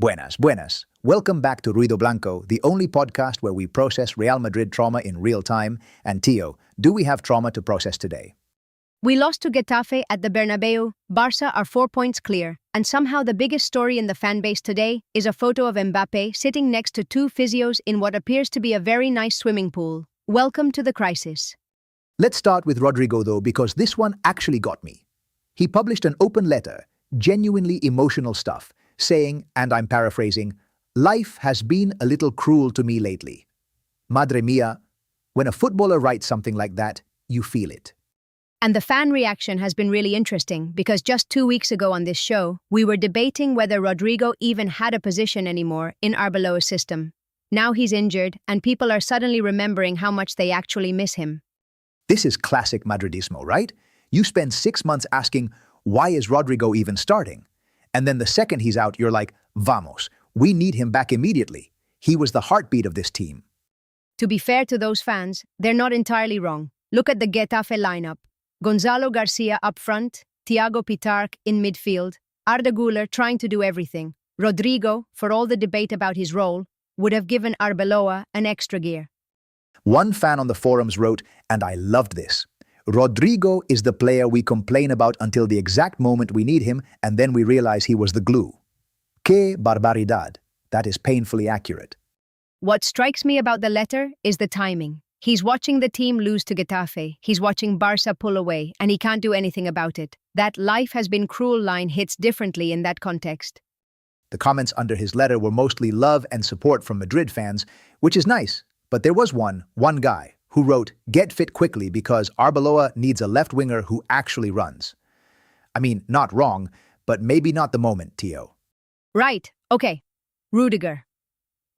Buenas, buenas. Welcome back to Ruido Blanco, the only podcast where we process Real Madrid trauma in real time. And Tio, do we have trauma to process today? We lost to Getafe at the Bernabeu, Barca are 4 points clear, and somehow the biggest story in the fanbase today is a photo of Mbappé sitting next to two physios in what appears to be a very nice swimming pool. Welcome to the crisis. Let's start with Rodrygo though, because this one actually got me. He published an open letter, genuinely emotional stuff, saying, and I'm paraphrasing, "Life has been a little cruel to me lately. Madre mia, when a footballer writes something like that, you feel it." And the fan reaction has been really interesting because just 2 weeks ago on this show, we were debating whether Rodrygo even had a position anymore in Arbeloa's system. Now he's injured, and people are suddenly remembering how much they actually miss him. This is classic Madridismo, right? You spend 6 months asking, why is Rodrygo even starting? And then the second he's out, you're like, vamos, we need him back immediately. He was the heartbeat of this team. To be fair to those fans, they're not entirely wrong. Look at the Getafe lineup. Gonzalo Garcia up front, Thiago Pitarch in midfield, Arda Güler trying to do everything. Rodrygo, for all the debate about his role, would have given Arbeloa an extra gear. One fan on the forums wrote, and I loved this, "Rodrygo is the player we complain about until the exact moment we need him, and then we realize he was the glue. Que barbaridad." That is painfully accurate. What strikes me about the letter is the timing. He's watching the team lose to Getafe, he's watching Barca pull away, and he can't do anything about it. That "life has been cruel" line hits differently in that context. The comments under his letter were mostly love and support from Madrid fans, which is nice. But there was one guy, who wrote, "Get fit quickly because Arbeloa needs a left winger who actually runs." I mean, not wrong, but maybe not the moment, Tio. Right, okay. Rüdiger.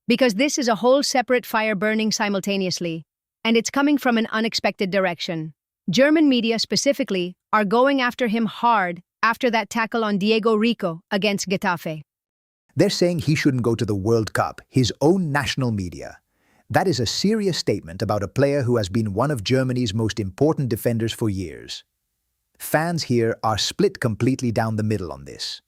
Because this is a whole separate fire burning simultaneously, and it's coming from an unexpected direction. German media specifically are going after him hard after that tackle on Diego Rico against Getafe. They're saying he shouldn't go to the World Cup, his own national media. That is a serious statement about a player who has been one of Germany's most important defenders for years. Fans here are split completely down the middle on this.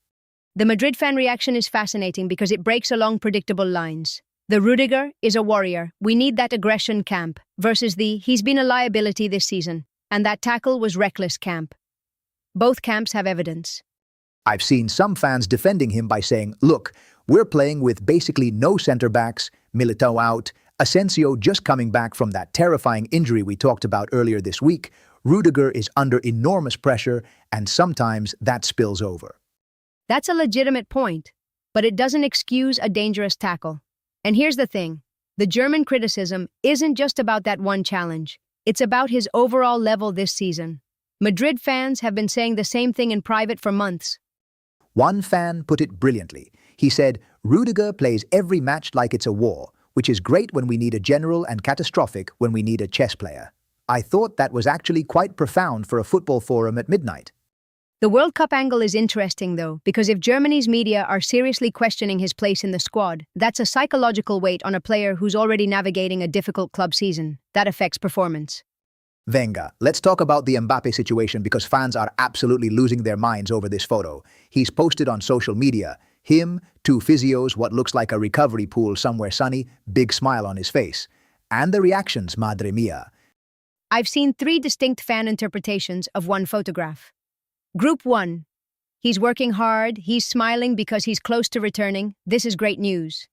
The Madrid fan reaction is fascinating because it breaks along predictable lines. The Rüdiger is a warrior, we need that aggression camp, versus the he's been a liability this season, and that tackle was reckless camp. Both camps have evidence. I've seen some fans defending him by saying, look, we're playing with basically no center-backs, Militao out, Asensio just coming back from that terrifying injury we talked about earlier this week, Rüdiger is under enormous pressure, and sometimes that spills over. That's a legitimate point, but it doesn't excuse a dangerous tackle. And here's the thing, the German criticism isn't just about that one challenge, it's about his overall level this season. Madrid fans have been saying the same thing in private for months. One fan put it brilliantly. He said, "Rüdiger plays every match like it's a war, which is great when we need a general and catastrophic when we need a chess player." I thought that was actually quite profound for a football forum at midnight. The World Cup angle is interesting though, because if Germany's media are seriously questioning his place in the squad, that's a psychological weight on a player who's already navigating a difficult club season. That affects performance. Venga, let's talk about the Mbappé situation because fans are absolutely losing their minds over this photo. He's posted on social media, him, two physios, what looks like a recovery pool somewhere sunny, big smile on his face. And the reactions, madre mia. I've seen 3 distinct fan interpretations of one photograph. Group 1. He's working hard, he's smiling because he's close to returning, this is great news.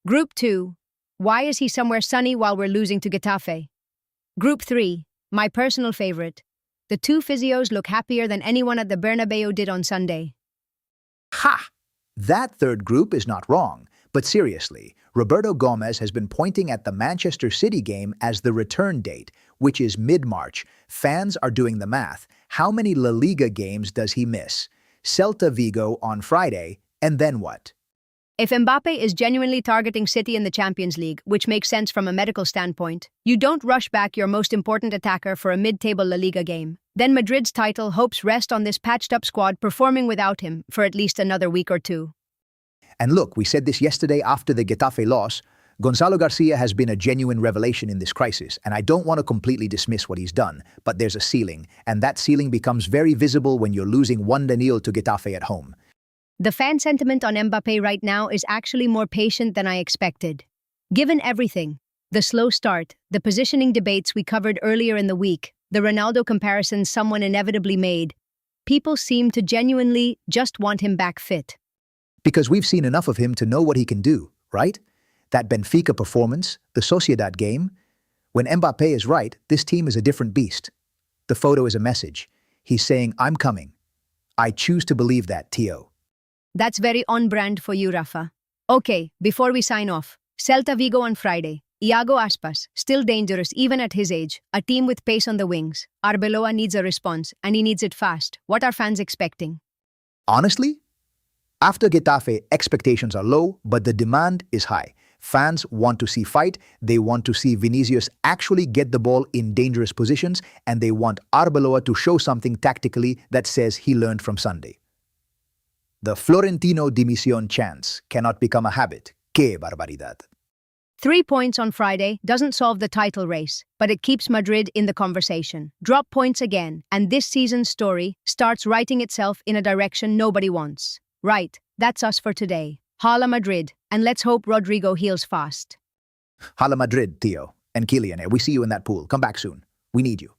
Group 2. Why is he somewhere sunny while we're losing to Getafe? Group 3. My personal favorite. The two physios look happier than anyone at the Bernabeu did on Sunday. Ha! That third group is not wrong. But seriously, Roberto Gomez has been pointing at the Manchester City game as the return date, which is mid-March. Fans are doing the math. How many La Liga games does he miss? Celta Vigo on Friday, and then what? If Mbappé is genuinely targeting City in the Champions League, which makes sense from a medical standpoint, you don't rush back your most important attacker for a mid-table La Liga game. Then Madrid's title hopes rest on this patched-up squad performing without him for at least another week or two. And look, we said this yesterday after the Getafe loss, Gonzalo Garcia has been a genuine revelation in this crisis, and I don't want to completely dismiss what he's done, but there's a ceiling, and that ceiling becomes very visible when you're losing 1-0 to Getafe at home. The fan sentiment on Mbappé right now is actually more patient than I expected. Given everything, the slow start, the positioning debates we covered earlier in the week, the Ronaldo comparisons someone inevitably made, people seem to genuinely just want him back fit. Because we've seen enough of him to know what he can do, right? That Benfica performance, the Sociedad game. When Mbappé is right, this team is a different beast. The photo is a message. He's saying, I'm coming. I choose to believe that, Tio. That's very on-brand for you, Rafa. Okay, before we sign off, Celta Vigo on Friday. Iago Aspas, still dangerous even at his age, a team with pace on the wings. Arbeloa needs a response, and he needs it fast. What are fans expecting? Honestly, after Getafe, expectations are low, but the demand is high. Fans want to see fight, they want to see Vinicius actually get the ball in dangerous positions, and they want Arbeloa to show something tactically that says he learned from Sunday. The Florentino dimisión chance cannot become a habit. ¡Qué barbaridad! 3 points on Friday doesn't solve the title race, but it keeps Madrid in the conversation. Drop points again, and this season's story starts writing itself in a direction nobody wants. Right, that's us for today. Hala Madrid, and let's hope Rodrygo heals fast. Hala Madrid, Tio, and Kylian, we see you in that pool. Come back soon. We need you.